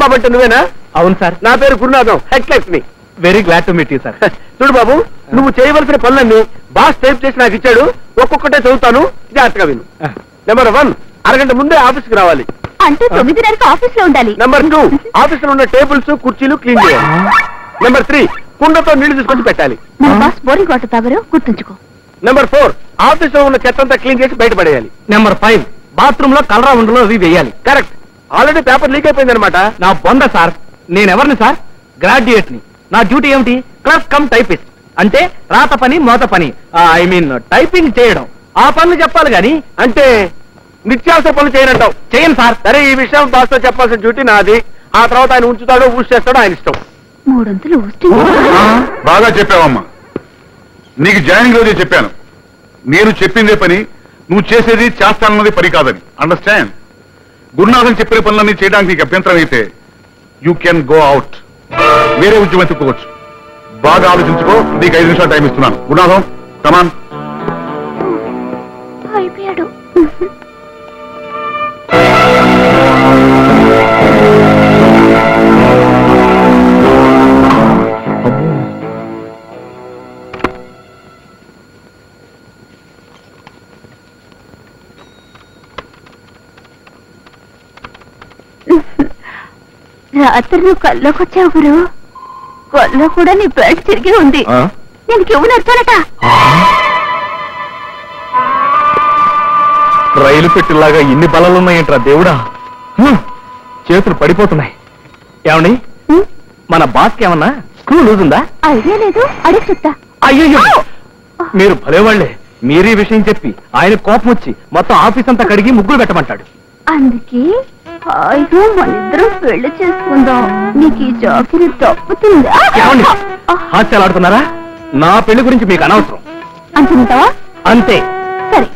రాంబాబు అంటే నువ్వేనా? అవును సార్. నా పేరు గురునాథం, హెడ్ క్లర్క్ ని. Very glad to meet you sir. చూడు బాబు, నువ్వు చేయవలసిన పనులన్నీ బాస్ టైప్ చేసి నాకు ఇచ్చాడు. ఒక్కొక్కటే చదువుతాను, జాగ్రత్తగా విను. నెంబర్ 1, అరగంట ముందే ఆఫీస్కి రావాలి. అంటే 9:30 ఆఫీస్ లో ఉండాలి. నెంబర్ 2, ఆఫీస్ లో ఉన్న టేబుల్స్ కుర్చీలు క్లీన్ చేయాలి. నెంబర్ 3, కుండతో నీళ్లు తీసుకొచ్చి పెట్టాలి. మన బాస్ బోరింగ్ వాటర్ తాగరు, గుర్తుంచుకో. నెంబర్ 4, ఆఫీస్ లో ఉన్న చెత్తంతా క్లీన్ చేసి బయటపడేయాలి. నెంబర్ 5, బాత్రూమ్ లో కలరా ఉండలో అవి వేయాలి. కరెక్ట్. ఆల్రెడీ పేపర్ లీక్ అయిపోయింది అనమాట. నా బొంద సార్. నేనెవరిని సార్? గ్రాడ్యుయేట్ ని. నా డ్యూటీ ఏమిటి? Clerk cum typist. అంటే రాత పని మోత పని, ఐ మీన్ టైపింగ్ చేయడం. ఆ పనులు చెప్పాలి గాని. అంటే నిత్యావసర పనులు చేయనంటావు? చేయను సార్. సరే, ఈ విషయం బాస్ తో చెప్పాల్సిన డ్యూటీ నాది. ఆ తర్వాత ఆయన ఉంచుతాడో ఊసి చేస్తాడో ఆయన ఇష్టం. 300 ఊస్ట్. బాగా చెప్పావమ్మా. నీకు జాయినింగ్ రోజే చెప్పాను, నేను చెప్పిందే పని, నువ్వు చేసేది చేస్తానన్నది పని కాదని. అండర్స్టాండ్? గురునాథన్ చెప్పిన పనులన్నీ చేయడానికి నీకు అభ్యంతరం అయితే యూ కెన్ గో అవుట్. వేరే ఉద్యమం ఎత్తుకోవచ్చు. బాగా ఆలోచించుకో. నీకు 5 నిమిషాలు టైం ఇస్తున్నాను. గురునాథం, కమాన్. అయిపోయాడు. రాత్రి నువ్వు కల్లోకి వచ్చావు గురు. కల్లో కూడా నీ బెల్ట్ తిరిగి ఉంది. నేను కివ్వు నడుతానట. రైలు పెట్టిలాగా ఇన్ని బలాలున్నాయంట్రా దేవుడా. చేతులు పడిపోతున్నాయి. ఏమండి, మన బాస్కి ఏమన్నా స్క్రూ లూజ్ ఉందా? ఐడియా లేదు, అడిగి చెప్తా. అయ్యో, మీరు భలేవాళ్లే. మీరీ విషయం చెప్పి ఆయన కోపం వచ్చి మొత్తం ఆఫీస్ అంతా కడిగి ముగ్గులు పెట్టమంటాడు. అందుకే అయ్యో మనిద్దరం పెళ్లి చేసుకుందాం. నీకు ఈ జాకిరి తప్పుతుందా? ఏమండి, హాస్యాలు ఆడుతున్నారా? నా పెళ్లి గురించి మీకు అనవసరం. అంటున్నావా? అంతే. సరే.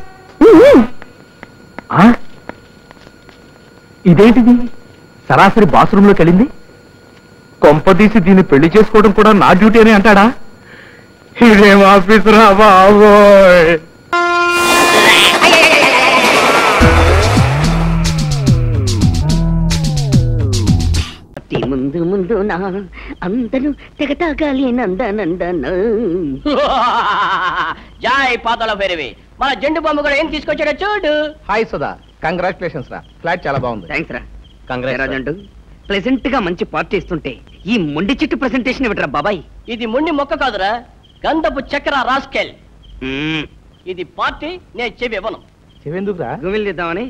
ఇదేంటిది? సరాసరి బాత్రూమ్ లోకి వెళ్ళింది. కొంపదీసి దీన్ని పెళ్లి చేసుకోవడం కూడా నా డ్యూటీ అని అంటాడా? ఇదేం ఆఫీసు రా బాబోయ్. ముందు ముందు నా అందరూ తెగతాగాలి నందనందన. జాయ్ పాతాల భైరవి. మన జెండు బాంబు కూడా ఏం తీసుకొచ్చాడో చూడు. హాయ్ సుధా, కంగ్రాచులేషన్స్ రా. ఫ్లాట్ చాలా బాగుంది. థ్యాంక్స్ రా. కంగ్రాజండు. ప్రెసెంట్ గా మంచి పార్టీ ఇస్తుంటే ఈ మొండి చెట్టు ప్రెసెంటేషన్ ఇవ్వట్రా బాబాయ్. ఇది మొండి మొక్క కాదురా, గంధపు చక్ర రాస్కెల్. ఇది పార్టీ, నేను చెవి ఇవ్వను. చెవెందుకురా? గుమిల్ ఇద్దామని.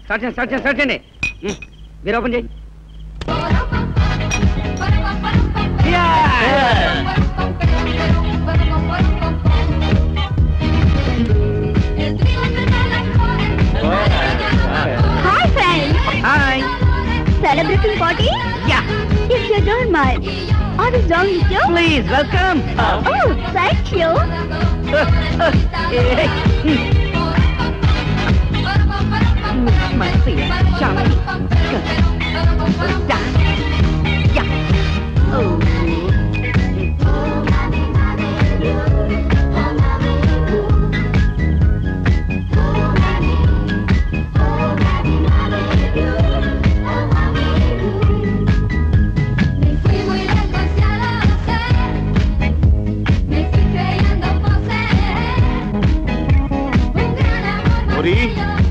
స్టార్ట్ చేయండి. మీరు ఓపెన్ చేయి. Hi friends. Hi. Celebrating party? Yeah. If you don't mind, I will join with you. Please welcome. Oh, thank you. My dear, Charlie. Yeah. Oh.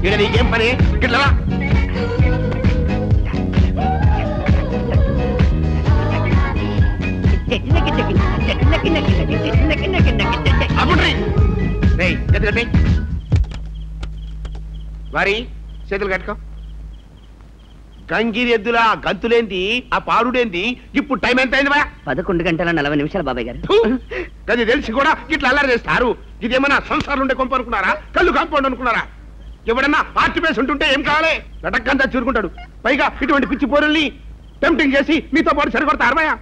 ఇక్కడ నీకేం పని? ఇట్లా వారి చేతులు కట్టుకో. గంగిరి ఎద్దులా గంతులేంది, ఆ పాడుడేంది? ఇప్పుడు టైం ఎంత అయింది? 11:40 బాబాయ్ గారు. అది తెలిసి కూడా ఇట్లా అల్లరి చేస్తారు. ఇదేమన్నా సంసారం ఉండే కొంప అనుకున్నారా? కళ్ళు కాంపౌండ్ అనుకున్నారా? ఎవడన్నా ఆర్టి పేసి ఉంటుంటే ఏం కావాలి? లటక్కంతా చూరుకుంటాడు. పైగా ఇటువంటి పిచ్చి పోరుల్ని టెంప్టింగ్ చేసి మీతో పాటు సరికొడతా అరవయా?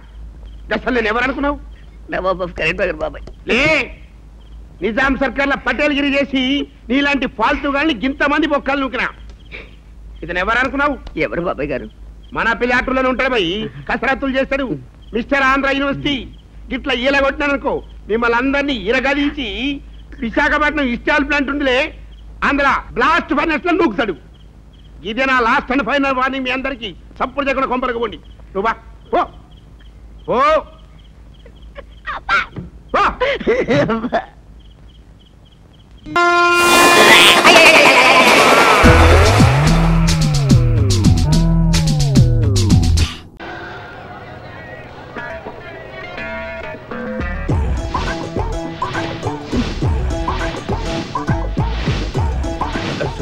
అసలు నేను ఎవరనుకున్నావు? బాబాయ్ లే, నిజాం సర్కార్ల పటేల్ గిరి చేసి నీలాంటి ఫాల్తూ గాని ఇంతమంది బొక్కలు నూకినా. ఇతను ఎవరనుకున్నావు? ఎవరు బాబాయ్ గారు? మన పిల్లాటూరులోనే ఉంటాడు భయ్. కసరత్తులు చేస్తాడు. Mister Andhra university. ఇట్లా ఈలగొట్టినాననుకో మిమ్మల్ని అందరినీ ఇరగదీసి విశాఖపట్నం ఇస్టాల్ ప్లాంట్ ఉందిలే, అందులో బ్లాస్ట్ ఫర్నెస్ లో నూకుతాడు. ఇదే నా లాస్ట్ అండ్ ఫైనల్ వార్నింగ్ మీ అందరికి. సప్పుడు చేయకుండా కొంపలకు పోండి. నువ్వు బా పో పో పో.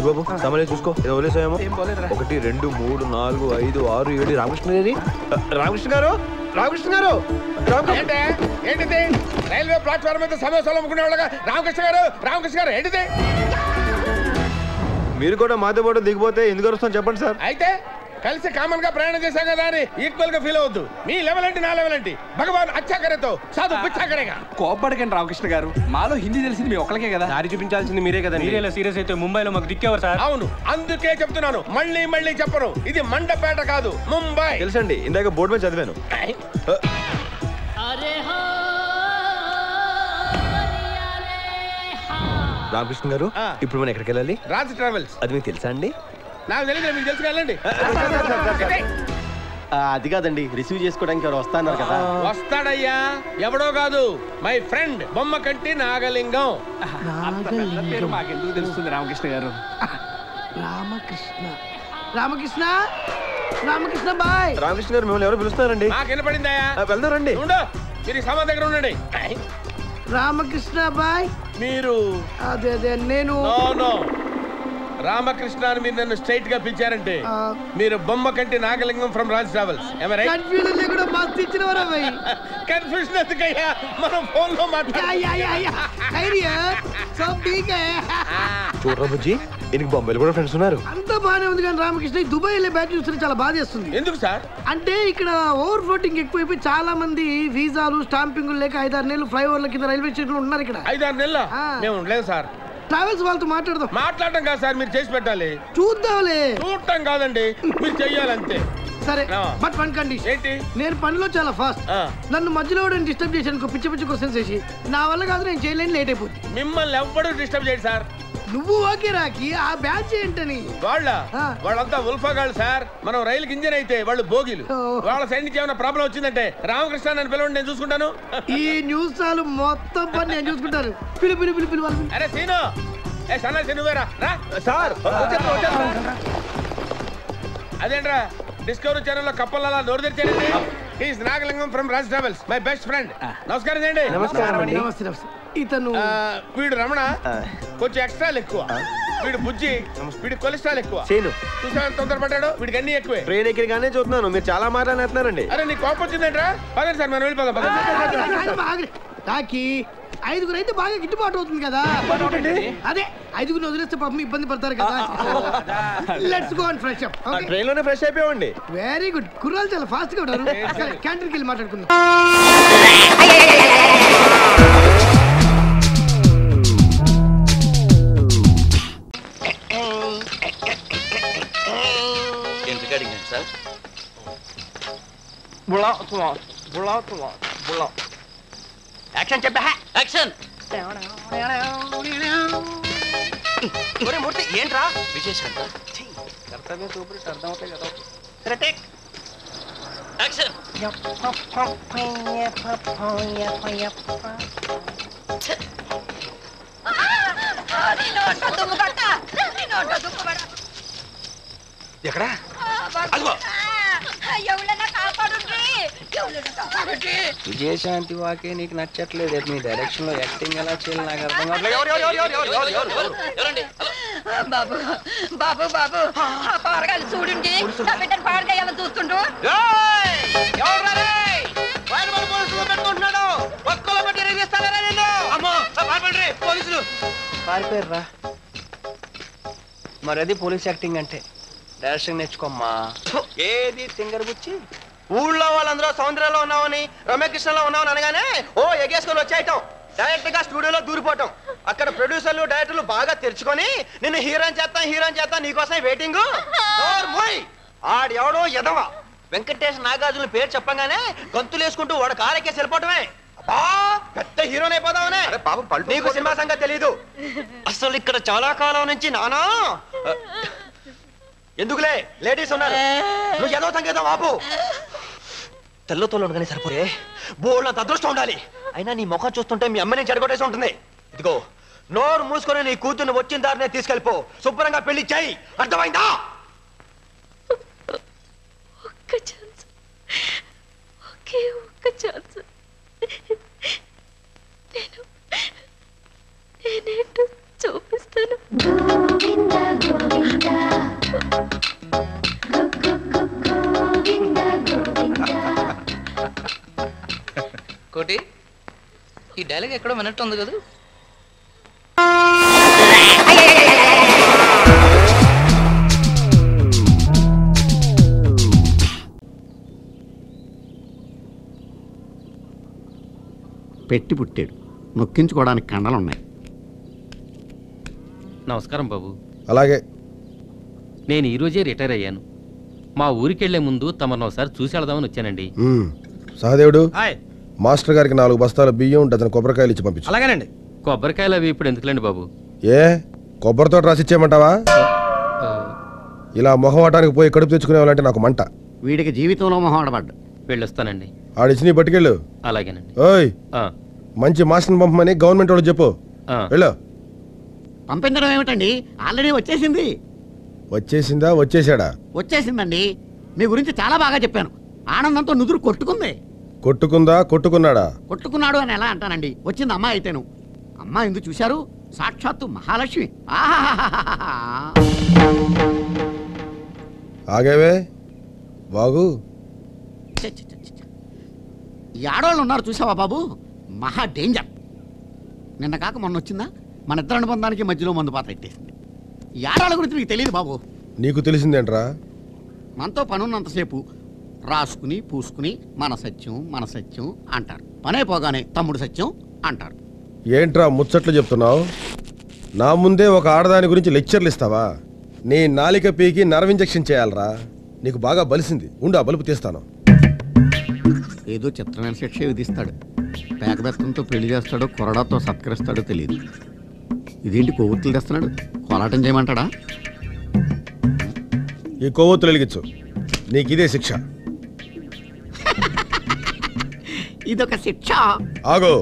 బాబు సమలే చూసుకో ఏదో వదిలేసాయేమో. 1 2 3 4 5 6 7 రామకృష్ణ గారి రామకృష్ణ గారు రామకృష్ణ గారు ఏంటిది రైల్వే ప్లాట్ఫామ్ మీద సమోసాలు అమ్ముకునే వాళ్ళగా రామకృష్ణ గారు ఏంటిది? మీరు కూడా మాతో పాటు దిగిపోతే ఎందుకు వస్తాం చెప్పండి సార్. అయితే కలిసి కామన్ గా ప్రయాణం చేశాం కదా అని ఈక్వల్ గా ఫీల్ అవద్దు. మీ లెవెల్ ఏంటి నా లెవెల్ ఏంటి? భగవాన్ అచ్చా కరేతో సాధు పిచ్చా కరేగా. కోపడకండి రామకృష్ణ గారు, మాలో హిందీ తెలిసింది మీ ఒక్కలకే కదా. దారి చూపించాల్సింది మీరే కదా. మీరేలా సీరియస్ అయితే ముంబైలో మాకు దిక్కేవారు సార్. అవును, అందుకే చెప్తున్నాను, మళ్ళీ చెప్పను. ఇది మండపేట కాదు, ముంబై. తెలుసండి, ఇందాక బోర్డు మీద చదివాను. రామకృష్ణ గారు ఇప్పుడు మనం ఎక్కడికి వెళ్ళాలి? రాజ్ ట్రావెల్స్. అది మీకు తెలుసా అండి? నాకు తెలియదు, మీకు తెలుసు వెళ్ళండి. అది కాదండి, రిసీవ్ చేసుకోవడానికి ఎవరు వస్తాన్నారు కదా. వస్తాడయ్యా, ఎవడో కాదు, మై ఫ్రెండ్ బొమ్మ కంటి నాగలింగం. పేరు మాకెందుకు తెలుస్తుంది రామకృష్ణ గారు? రామకృష్ణ బాయ్. రామకృష్ణ గారు మిమ్మల్ని ఎవరు పిలుస్తున్నారండి? నాకు వినపడిందయ్యా. వెళ్దారండి. మీరు సమాధి దగ్గర ఉండండి. రామకృష్ణ బాయ్. మీరు అదే నేను రామకృష్ణ అని మీరు నన్ను స్ట్రైట్ గా పిలిచారంటే మీరు బొమ్మ కంటి Nagalingam from Raj travels. Confusion లేకుండా మస్తు ఇచ్చినవరా భయ్. కన్ఫ్యూజన్ ఎందుకయ్యా, మనం ఫోన్ లో చూడరా బుజ్జి, ఈయనకి బొంబాయిలో కూడా ఫ్రెండ్స్ ఉన్నారు. అంతా బాగానే ఉంది కానీ రామకృష్ణ దుబాయ్ వెళ్ళే బ్యాచ్ చూస్తే చాలా బాధ చేస్తుంది. ఎందుకు సార్? అంటే ఇక్కడ ఓవర్ ఫ్లోటింగ్ ఎక్కువైపోయి చాలా మంది వీసాలు స్టాంపింగ్ లేక 5-6 నెలలు ఫ్లైఓవర్ల కింద రైల్వే స్టేషన్ ఉన్నారు. ఇక్కడ 5-6 నెలల మేము లేదు సార్. ట్రావెల్స్ వాళ్ళతో మాట్లాడడం కాదు సార్, మీరు చేసి పెట్టాలి. చూద్దాంలే. చూడటం కాదండి, మీరు చెయ్యాలంతే. సరే, బట్ వన్ కండిషన్. ఏంటి? నేను పనిలో చాలా ఫాస్ట్. నన్ను మధ్యలో డిస్టర్బ్ చేశాను పిచ్చి క్వశ్చన్స్ చేసి, నా వల్ల కాదు, నేను చేయలేని, లేట్ అయిపోతుంది. మిమ్మల్ని ఎవ్వడూ డిస్టర్బ్ చేయడు సార్. నువ్వు ఓకే రాకి, ఆ బ్యాచ్ ఏంటని? వాళ్ళంతా ఉల్ఫాగాళ్ళు సార్. మనం రైలుకి ఇంజన్ అయితే వాళ్ళు బోగిలు. వాళ్ళ సైడ్ నుంచి ఏమైనా ప్రాబ్లం వచ్చిందంటే రామకృష్ణ నన్ను పిలవండి, నేను చూసుకుంటాను. ఈ న్యూస్ చాలు, మొత్తం పని నేను చూసుకుంటాను. పిలు. అరే సీను, సన్నాసి నువ్వేరా సార్. అదేంట్రా డిస్కవరీ ఛానల్ లో కప్పలలా నోరు తెరిచారండి. Is Nagalingam from Raj Travels, my best friend. నమస్కారం అండి. నమస్తే. ఇతను వీడు రమణ, కొంచెం ఎక్స్ట్రాలు ఎక్కువ. వీడు బుజ్జి, వీడి కొలెస్ట్రాల్ ఎక్కువ. చూసా తొందరపడ్డాడు, వీడికి అన్ని ఎక్కువే. ట్రైన్ ఎక్కడిగానే చూస్తున్నాను, మీరు చాలా మాట్లాడుతున్నారండి. అరే నీ కోపం వచ్చిందంట్రా? పదండి సార్, మనం వెళ్ళిపోదాం. తాకి 5గురు అయితే బాగా గిట్టుబాటు అవుతుంది కదా. అదే 5గురిని వదిలేస్తే పాపం ఇబ్బంది పడతారు కదా. Let's go and fresh up. Train లోనే ఫ్రెష్ అయిపోయామండి. Very good. కుర్రాలు చాలా ఫాస్ట్ గా ఉన్నారు. క్యాంటీన్కి వెళ్ళి మాట్లాడుకుందాం. యాక్షన్ చెప్పా. యాక్షన్. మూర్తి ఏంట్రా విశేషం? కర్తవ్యం సూపర్ అర్థం అవుతాయి కదా. సరే టేక్ యాక్షన్. ఎక్కడా? విజయశాంతి వాకే నీకు నచ్చట్లేదు. మీ డైరెక్షన్ లో యాక్టింగ్ ఎలా చేయాలి నాకు అర్థం కావట్లేదు. బాబు బాబు బాబు, ఆ పారగాలు చూడండి, నా బిడ్డను పారగాయాలని చూస్తుండ్రు. పారిపోయారా? మరి అది పోలీస్ యాక్టింగ్ అంటే. డైరెక్షన్ నేర్చుకోమ్మా. ఏది తింగర్ గుచ్చి ఊళ్ళో వాళ్ళందరూ సౌందర్యంలో ఉన్నామని, రమ్యకృష్ణలో ఉన్నామని అనగానే ఓ ఎగేసుకొని వచ్చేయటం, డైరెక్ట్ గా స్టూడియోలో దూరిపోవటం. అక్కడ ప్రొడ్యూసర్లు డైరెక్టర్లు బాగా తెరుచుకొని నిన్ను హీరోయిన్ చేస్తాం నీకోసం వెయిటింగ్. ఆడు ఎవడో ఎదవా వెంకటేష్ నాగార్జున పేరు చెప్పగానే గంతులు వేసుకుంటూ వాడు కారెక్కేసి వెళ్ళిపోవటమే. పెద్ద హీరోని అయిపోదామనే. నీకు సినిమా సంగతి తెలీదు. అసలు ఇక్కడ చాలా కాలం నుంచి నానా ఎందుకులే లేడీస్ ఉన్నారు. నువ్వు ఏదో సంగీతం ఆపు. తెల్లతోలు ఉండగానే సరిపోయే బోళ్ళంత అదృష్టం ఉండాలి. అయినా నీ ముఖం చూస్తుంటే మీ అమ్మని చెడగొట్టేసి ఉంటుంది. ఇదిగో నోరు మూసుకొని నీ కూతుర్ని వచ్చిన దారినే తీసుకెళ్ళిపో. శుభ్రంగా పెళ్లి చేయి. అర్థమైందా? ఒక్క ఛాన్స్, ఒకే ఒక్క ఛాన్స్. నేనేంటో చూపిస్తాను. కోటి, ఈ డైలాగ్ ఎక్కడో విన్నట్టు ఉంది కదా. పెట్టి పుట్టాడు, నొక్కించుకోవడానికి కండలున్నాయి. నమస్కారం బాబు. అలాగే. నేను ఈరోజే రిటైర్ అయ్యాను. మా ఊరికెళ్లే ముందు తమను ఒకసారి చూసి వెళదామని వచ్చానండి. సహదేవుడు, మాస్టర్ గారికి 4 బస్తాల బియ్యం, డజన్ కొబ్బరికాయలు ఇచ్చి పంపించు. అలాగేనండి. కొబ్బరికాయలు అవి ఇప్పుడు ఎందుకులేండి బాబు? ఏ కొబ్బరితో రాసిచ్చేయమంటావా? ఇలా మొహమాటానికి పోయి కడుపు తెచ్చుకునేవాళ్ళంటే నాకు మంట. వీడికి జీవితంలో మొహమాటపడ్డా. వెళ్ళొస్తానండి. ఆడిచ్చి నీ పట్టుకెళ్ళు. అలాగేనండి. ఓయ్, మంచి మాస్టర్ని పంపమని గవర్నమెంట్ వాళ్ళు చెప్పు. వెళ్ళు. పంపించడం ఏమిటండి, ఆల్రెడీ వచ్చేసింది. వచ్చేసిందా? వచ్చేసాడా? వచ్చేసిందండి. మీ గురించి చాలా బాగా చెప్పాను. ఆనందంతో నుదురు కొట్టుకుంది. కొట్టుకుందా? కొట్టుకున్నాడా? కొట్టుకున్నాడు అని ఎలా అంటానండి? వచ్చింది అమ్మాయి అయితేను. అమ్మాయి ఎందుకు చూశారు? సాక్షాత్తు మహాలక్ష్మి. ఆగేవే బాగు. ఈ ఆడవాళ్ళు ఉన్నారు చూసావా బాబు, మహా డేంజర్. నిన్న కాక మొన్న వచ్చిందా, మన ఇద్దరు అనుబంధానికి మధ్యలో మందు పాత్ర ఎట్టేసింది. ఈ ఆడవాళ్ళ గురించి నీకు తెలియదు బాబు. నీకు తెలిసిందేంట్రా? మనతో పనున్నంతసేపు రాసుకుని పూసుకుని మన సత్యం అంటారు. పనే పోగానే తమ్ముడు సత్యం అంటారు. ఏంట్రా ముచ్చట్లు చెప్తున్నావు? నా ముందే ఒక ఆడదాని గురించి లెక్చర్లు ఇస్తావా? నీ నాలిక పీకి నర్వ్ ఇంజెక్షన్ చేయాలరా. నీకు బాగా బలిసింది. ఉండు, ఆ బలుపు తీస్తాను. ఏదో చిత్రమైన శిక్ష విధిస్తాడు. పేకబెత్తంతో పెళ్లి చేస్తాడో కొరడాతో సత్కరిస్తాడో తెలియదు. ఇదేంటి కొవ్వొత్తులు తెస్తున్నాడు? కోలాటం చేయమంటాడా? ఈ కొవ్వొత్తులు వెలిగించు. నీకు ఇదే శిక్ష. ఇదొక శిక్ష. ఆగో,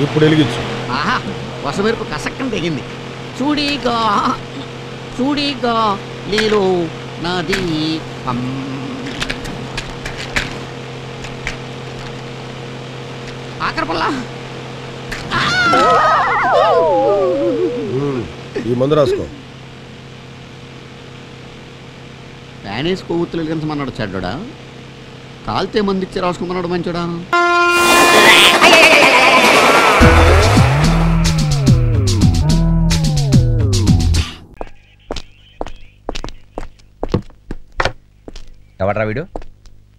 ఇప్పుడు వెలిగించు. ఆహా, వసమెరుపు కసక్కని తెగింది. చూడిగా చూడిగా నీలో నది ఆఖరిపల్లా. ఈ మందు రాసుకో. ప్యానేసి కొవ్వొత్తులు వెలిగించమన్నాడు చెడ్డా, కాల్తే మందిచ్చి రాసుకోమన్నాడు మంచోడా. ఎవడ్రా వీడు?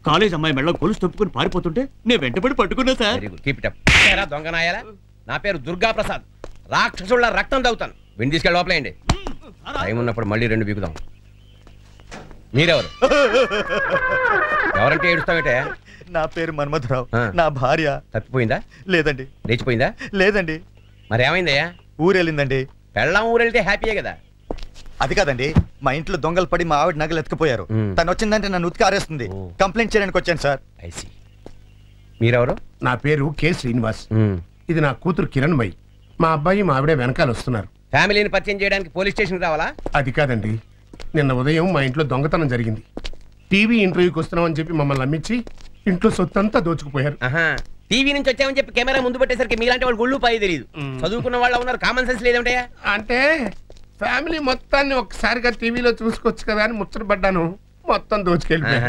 కాలేజ్ అమ్మాయి మెడలో గొలుసు తప్పుకుని పారిపోతుంటే నేను వెంటబడి పట్టుకున్నా సార్. దొంగ నాయాలా? నా పేరు దుర్గా ప్రసాద్. రాక్షసుల రక్తం తాగుతాను. విని తీసుకెళ్ళి లోపలేయండి. టైం ఉన్నప్పుడు మళ్ళీ 2 బీకుదాం. మీరెవరు? ఎవరంటే ఏడుస్తావేటే? నా పేరు మన్మథరావు. నా భార్య తప్పిపోయిందా? లేదండి. లేచిపోయిందా? లేదండి. మరి ఏమైందయ్యా? ఊరెళ్ళిందండి. పెళ్ళాం ఊరెళ్తే హ్యాపీయే కదా. అది కాదండి, మా ఇంట్లో దొంగలు పడి మా ఆవిడ నగలు ఎత్తుకుపోయారు. తను వచ్చిందంటే నన్ను ఉతికి ఆరేస్తుంది. కంప్లైంట్ చేయడానికి వచ్చాను సార్. మీరెవరు? నా పేరు కె శ్రీనివాస్. ఇది నా కూతురు కిరణ్ మై. మా అబ్బాయి మా ఆవిడే వెనకాల వస్తున్నారు. ఫ్యామిలీని పరిచయం చేయడానికి పోలీస్ స్టేషన్ రావాలా? అది కాదండి, నిన్న ఉదయం మా ఇంట్లో దొంగతనం జరిగింది. టీవీ ఇంటర్వ్యూకి వస్తున్నామని చెప్పి మమ్మల్ని నమ్మించి ఇంట్లో సొత్తంతా దోచుకుపోయారు. టీవీ నుంచి వచ్చామని చెప్పి కెమెరా ముందు పెట్టేసరికి మీలాంటి వాళ్ళు గుళ్ళు పై తెలియదు. చదువుకున్న వాళ్ళు ఉన్నారు, కామన్ సెన్స్ లేదంటయా? అంటే ఫ్యామిలీ మొత్తాన్ని ఒక్కసారిగా టీవీలో చూసుకోవచ్చు కదా అని ముచ్చటపడ్డాను. మొత్తం దోచుకెళ్ళిపోయారు.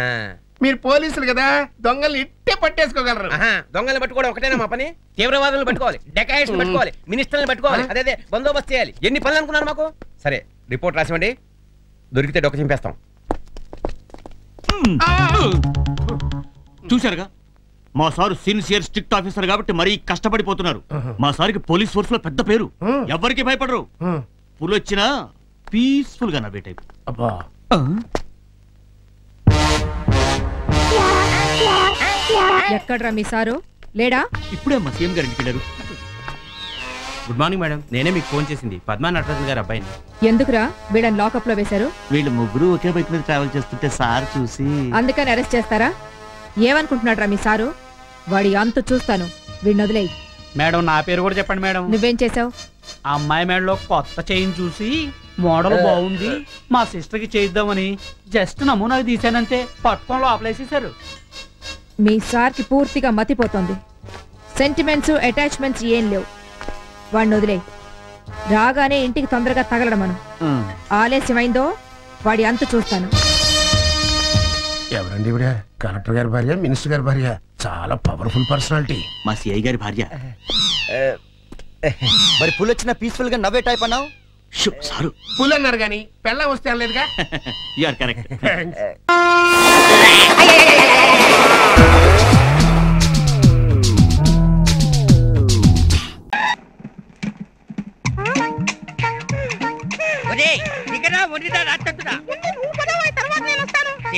మీరు పోలీసులు కదా, దొంగల్ని ఇట్టే పట్టేసుకోగలరు. దొంగల్ని పట్టుకోవడం ఒకటేనా మా పని? తీవ్రవాదులను పట్టుకోవాలి, డెకాయిట్స్ పట్టుకోవాలి, మినిస్టర్ని పట్టుకోవాలి, అదే బందోబస్తు చేయాలి. ఎన్ని పనులు అనుకున్నారు మాకు? సరే, రిపోర్ట్ రాసివ్వండి. దొరికితే డొక్క చింపేస్తాం. చూశారుగా, మా సారు సిన్సియర్ స్ట్రిక్ట్ ఆఫీసర్ కాబట్టి మరీ కష్టపడిపోతున్నారు. మా సారికి పోలీస్ ఫోర్స్ లో పెద్ద పేరు. ఎవరికి భయపడరు. పులొచ్చినా పీస్ఫుల్ గా నవ్వే టైప్. అబ్బా, ఎక్కడ్రా మీ సారు? లేడా? ఇప్పుడే మా సీఎం గారు ఇంటికి వెళ్ళారు. Good morning madam. నేనే మీకు ఫోన్ చేసింది పద్మా నటరాజన్ గారి అబ్బాయిని. ఎందుకురా వీళ్ళని లాకప్ లో వేశారు? వీళ్ళు ముగ్గురు ఒకే బైక్ మీద ట్రావెల్ చేస్తుంటే సార్ చూసి అందుకని అరెస్ట్ చేస్తారా? ఏమనుకుంటున్నాడ్రా మీ సారు? వాడి అంత చూస్తాను, వీడిని వదిలేయి. మేడం నా పేరు కూడా చెప్పండి మేడం. నువ్వేం చేసావు? ఆ అమ్మాయి మేడలో కొత్త చైన్ చూసి మోడల్ బాగుంది, మా సిస్టర్ కి చేయిద్దామని జస్ట్ నమూనాకి తీసానంతే, పట్టుకొని లోపలేసేసారు. మీ సార్కి పూర్తిగా మతిపోతుంది. సెంటిమెంట్స్ అటాచ్మెంట్స్ ఏం లేవు. వాడిని వదిలేయి. రాగానే ఇంటికి తొందరగా తగలడమను. ఆలస్యమైందో వాడి అంత చూస్తాను. ఎవరండి ఇవిడ? కలెక్టర్ గారి భార్య, మినిస్టర్ గారి భార్య, చాలా పవర్ఫుల్ పర్సనాలిటీ. మా సిఐ గారి భార్య. మరి పుల్ వచ్చిన పీస్ఫుల్ గా నవ్వే టైప్ అన్నావు. సారు పుల్ అన్నారు కానీ పెళ్ళం వస్తే అనలేదుగా. You are correct.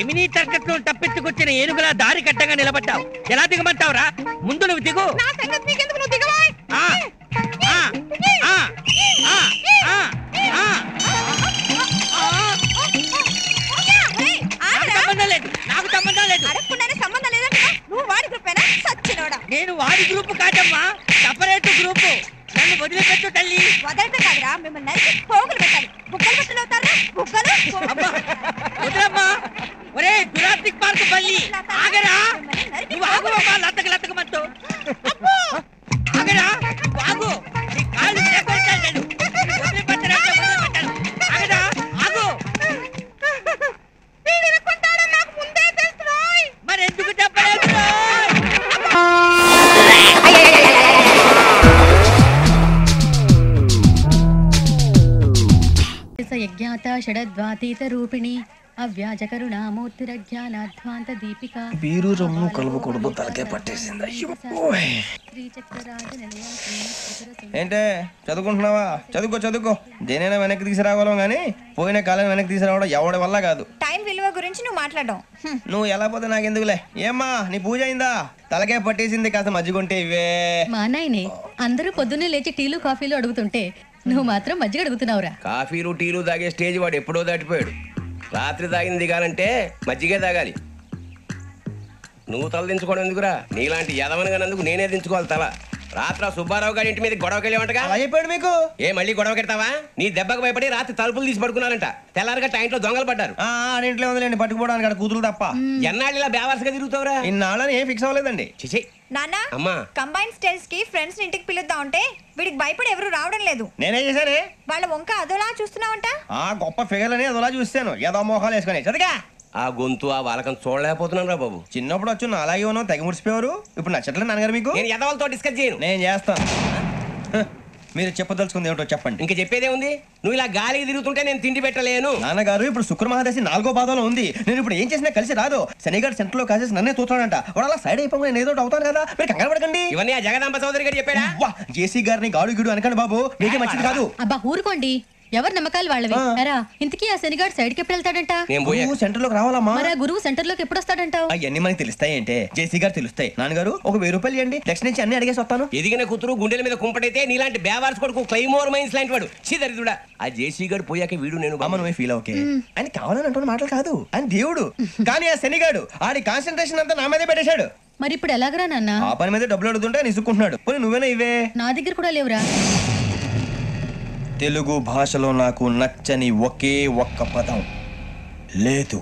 ఎమినీ తరగతిలో తప్పెత్తుకొచ్చిన ఏనుగులా దారి కట్టగా నిలబడ్డావు. ఎలా దిగమంటావురా? ముందు నువ్వు దిగు. నాకు సంబంధం లేదు. నేను వాడి గ్రూప్ కాదమ్మా, సపరేట్ గ్రూప్. నన్ను వదిలిపెట్టు తల్లి. వదిలమ్మా. ఒరే జురాసిక్ పార్క్ బల్లి, ఆగరా. నువ్వు ఆగువమ్మా, లతకమంటూ ఆగరా. నువ్వు ఆగు. నీ కాళ్ళు లేకొడతాను నేను. వదిలిపెట్టనంటే వదిలిపెట్టాను. ఆగరా, ఆగు. మరి ఎందుకు చెప్పలేదు? యజ్ఞాత షడద్వాతీత రూపిణి అవ్యాజ కరుణామూర్తిరజ్ఞానాధ్వాంత దీపిక. బీరు రమ్ము కలుపుకూడదు, తలకే పట్టేసింది. ఏంటే చదువుకుంటున్నావా? చదువుకో. దేనైనా వెనక్కి తీసుకురావాలం గానీ పోయిన కాలం వెనక్కి తీసుకురావడం ఎవడి వల్ల కాదు. టైం విలువ గురించి నువ్వు మాట్లాడడం. నువ్వు ఎలా పోతే నాకెందుకులే. ఏమ్మా నీ పూజ అయిందా? తలకే పట్టేసింది, కాస్త మజ్జిగుంటే ఇవే. మా నాయనే అందరూ పొద్దున్నే లేచి టీలు కాఫీలు అడుగుతుంటే నువ్వు మాత్రం మజ్జిగ అడుగుతున్నావురా. కాఫీలు టీలు తాగే స్టేజ్ వాడు ఎప్పుడో దాటిపోయాడు. రాత్రి తాగింది దిగాలంటే మజ్జిగే తాగాలి. నువ్వు తల దించుకోవడం ఎందుకురా? నీలాంటి యదవనగానందుకు నేనే దించుకోవాలి తల. రాత్రి సుబ్బారావు గారి ఇంటి మీద గొడవకి వెళ్ళేవంటగా. చెప్పాడు మీకు? ఏ మళ్ళీ గొడవ కెడతావా? నీ దెబ్బకు భయపడి రాత్రి తలుపులు తీసి పడుకున్నారంట. తెల్లారగా టైంట్లో దొంగలు పడ్డారు. ఇంట్లో ఉందిలేండి, పట్టుకుపోవడానికి అక్కడ కూతురు తప్ప. ఎన్నాళ్ళు ఇలా బేవర్స్గా తిరుగుతావురా? ఇన్నాళ్ళని ఏం ఫిక్స్ అవ్వలేదండి. చిచి నాన్న, అమ్మా, కంబైన్ స్టైల్స్ కి ఫ్రెండ్స్ ఇంటికి పిలుద్దాం అంటే వీడికి భయపడి ఎవరు రావడం లేదు. నేనే చేశానే. వాళ్ళ వంక అదోలా చూస్తున్నావంట. గొప్ప ఫిగర్ అని అదోలా చూస్తాను. ఏదో మోహాలు వేసుకొని చదిగా. ఆ గొంతు ఆ వాలకం చూడలేకపోతున్నాను రా బాబు. చిన్నప్పుడు వచ్చి నా అలాగే ఉన్నావు, తెగ ముడిచిపోయారు. ఇప్పుడు నచ్చట్లేదు నాన్నగారు మీకు? నేను యదవలతో డిస్కస్ చేయను. నేను చేస్తాను. మీరు చెప్పదలుచుకుంది ఏమిటో చెప్పండి. ఇంకా చెప్పేదే ఉంది. నువ్వు ఇలా గాలికి తిరుగుతుంటే నేను తిండి పెట్టలేను. నాన్నగారు ఇప్పుడు శుక్ర మహాదశి 4వ పాదంలో ఉంది. నేను ఇప్పుడు ఏం చేసినా కలిసి రాదు. శనిగారు సెంటర్ లో కాసేసి నన్నే చూస్తాడంట. వాడు అలా సైడ్ అయిపోయి నేను ఏదో అవుతాను కదా, మీరు కంగారు పడకండి. ఇవన్నీ ఆ జగదాంబ చౌదరి గారు చెప్పాడా? జేసీ గారిని గాడు గిడు అనకండి బాబు, మీకే మంచిది కాదు. అబ్బా ఊరుకోండి, ఎవరు నమ్మకాలు వాళ్ళవి. ఎరా ఇంతకీ ఆ శనిగాడు సైడ్కి ఎప్పుడు వెళ్తాడంట? సెంటర్ లోకి రావాలమ్మా. మరి ఆ గురువు సెంటర్ లోకి ఎప్పుడు వస్తాడంటావు? అవన్నీ మనకి తెలుస్తాయి అంటే జేసీ గారు తెలుస్తాయి. నాన్నగారు ఒక 1000 రూపాయలు ఇవ్వండి, నెక్స్ట్ నుంచి అన్ని అడిగేసి వస్తాను. ఎదిగిన కూతురు గుండెల మీద కుంపటైతే నీలాంటి బేవార్స్ కొడుకు క్లైమోర్ మైన్స్ లాంటి వాడు చీదరిదుడా. ఆ జేసీ గారు పోయాక వీడు నేను అమ్మ నువ్వే ఫీల్ ఓకే. ఆయన కావాలని అంటున్న మాటలు కాదు, ఆయన దేవుడు. కానీ ఆ శనిగాడు ఆడి కాన్సన్ట్రేషన్ అంతా నా మీదే పెట్టేశాడు. మరి ఇప్పుడు ఎలాగరా నాన్న? ఆ పని మీద డబ్బులు అడుగుతుంటే నిసుక్కుంటున్నాడు. పోనీ నువ్వేనా ఇవే? నా దగ్గర కూడా లేవురా. తెలుగు భాషలో నాకు నచ్చని ఒకే ఒక్క పదం లేదు.